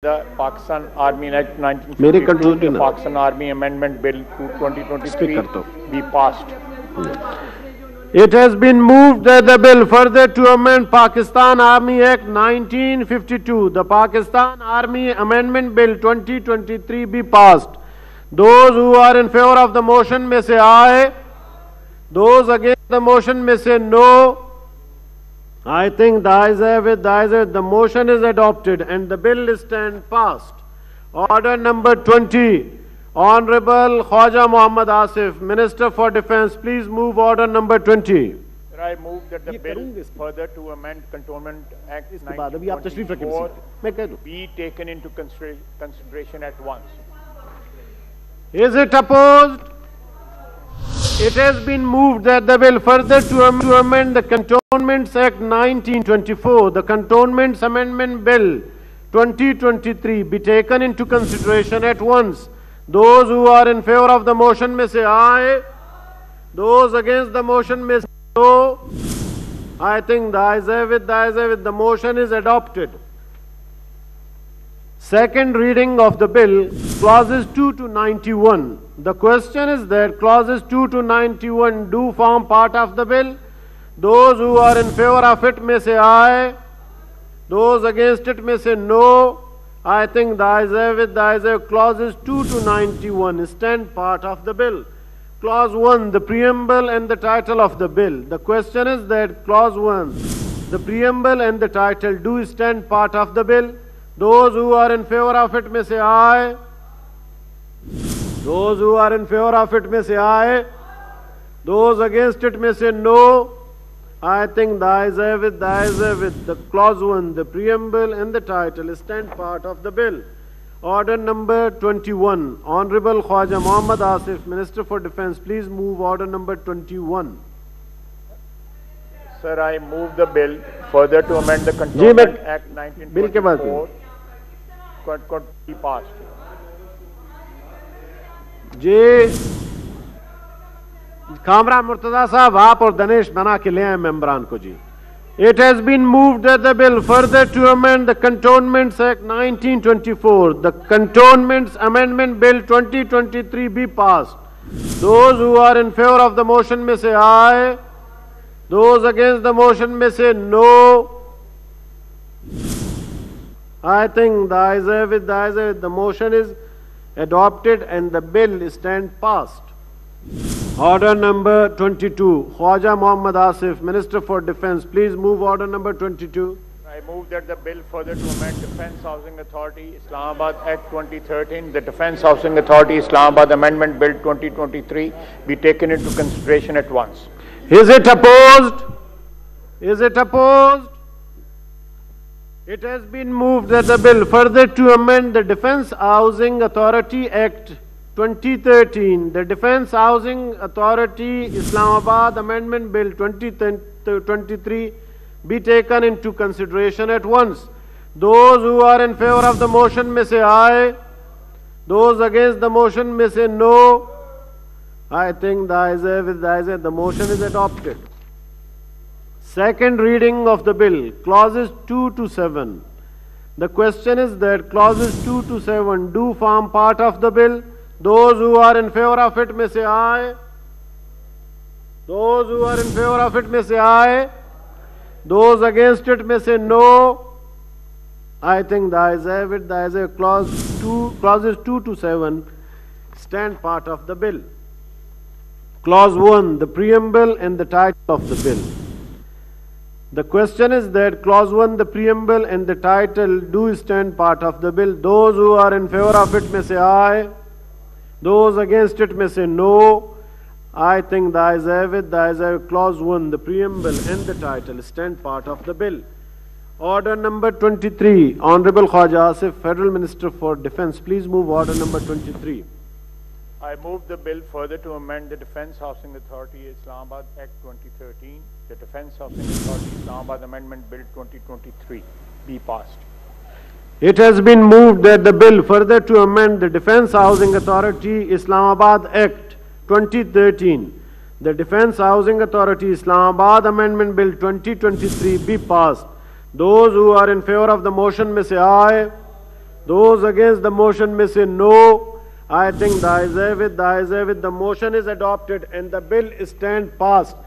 The Pakistan Army Act 1952, the Pakistan Army Amendment Bill 2023 be passed. It has been moved that the bill further to amend Pakistan Army Act 1952, the Pakistan Army Amendment Bill 2023 be passed. Those who are in favor of the motion may say aye. Those against the motion may say no. I think the ayes have it, the motion is adopted and the bill is stand passed. Order number 20, Honorable Khwaja Muhammad Asif, Minister for Defence, please move order number 20. Sir, I move that the bill further to amend Cantonment Act 1924 be taken into consideration at once. Is it opposed? It has been moved that the bill further to amend the Cantonments Act 1924, the Cantonments Amendment Bill 2023 be taken into consideration at once. Those who are in favor of the motion may say aye. Those against the motion may say no. I think the ayes have it, the motion is adopted. Second reading of the bill, clauses 2 to 91. The question is that clauses 2 to 91 do form part of the bill. Those who are in favor of it may say aye. Those against it may say no. I think the ayes have it, clauses 2 to 91 stand part of the bill. Clause 1, the preamble and the title of the bill. The question is that clause 1, the preamble and the title do stand part of the bill. Those who are in favor of it may say aye. Those who are in favor of it may say aye. Those against it may say no. I think the ayes have it, the clause 1, the preamble and the title stand part of the bill. Order number 21, Honorable Khwaja Muhammad Asif, Minister for Defence, please move order number 21. Sir, I move the bill further to amend the Cantonment Act 1924 could be passed. जी कामरान मुर्तजा साहब आप और दनेश बना के ले आए मेंबरान को जी. It has been moved that the bill further to amend the Cantonments Act 1924, the Cantonments Amendment Bill 2023 be passed. Those who are in favor of the motion may say aye. Those against the motion may say no. I think the ayes have it, the motion is adopted and the bill stand passed. Order number 22, Khwaja Muhammad Asif, Minister for Defence, please move order number 22. I move that the bill further to amend Defence Housing Authority Islamabad Act 2013, the Defence Housing Authority Islamabad Amendment Bill 2023 be taken into consideration at once. Is it opposed? Is it opposed? It has been moved that the bill further to amend the Defence Housing Authority Act 2013, the Defence Housing Authority Islamabad Amendment Bill 2023 be taken into consideration at once. Those who are in favor of the motion may say aye. Those against the motion may say no. I think the ayes have it, the motion is adopted. Second reading of the bill, clauses 2 to 7. The question is that clauses 2 to 7 do form part of the bill. Those who are in favor of it may say aye. Those who are in favor of it may say aye. Those against it may say no. I think the ayes have it, clauses 2 to 7 stand part of the bill. Clause 1, the preamble and the title of the bill. The question is that clause 1, the preamble and the title do stand part of the bill. Those who are in favor of it may say aye. Those against it may say no. I think the ayes have it, clause 1, the preamble and the title stand part of the bill. Order number 23, Honorable Khwaja Asif, Federal Minister for Defence, please move order number 23. I move the bill further to amend the Defence Housing Authority Islamabad Act 2013, the Defence Housing Authority Islamabad Amendment Bill 2023 be passed. It has been moved that the bill further to amend the Defence Housing Authority Islamabad Act 2013, the Defence Housing Authority Islamabad Amendment Bill 2023 be passed. Those who are in favor of the motion may say aye. Those against the motion may say no. I think the ayes have it, the ayes have it. The motion is adopted and the bill stands passed.